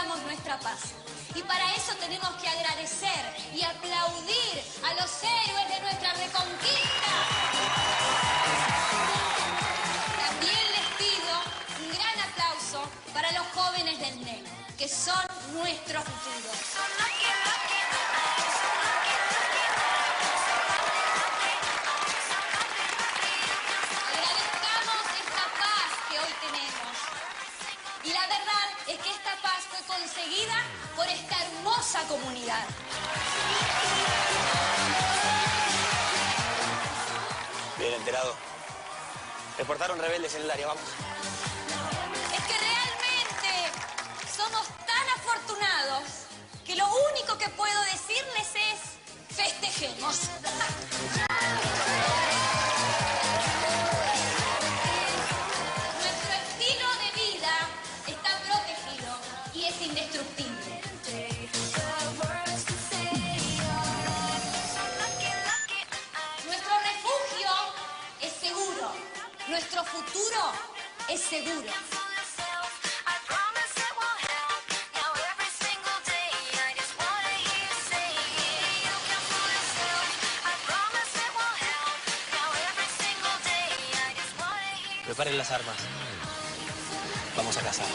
buscamos nuestra paz. Y para eso tenemos que agradecer y aplaudir a los héroes de nuestra reconquista. También les pido un gran aplauso para los jóvenes del NEC, que son nuestro futuro. Agradezcamos esta paz que hoy tenemos. Y la verdad es que esta paz fue conseguida por esta hermosa comunidad. Bien enterado. Reportaron rebeldes en el área, vamos. Es que realmente somos tan afortunados que lo único que puedo decirles es festejemos. Nuestro estilo de vida está protegido y es indestructible. Nuestro refugio es seguro. Nuestro futuro es seguro. Preparen las armas. Vamos a cazar.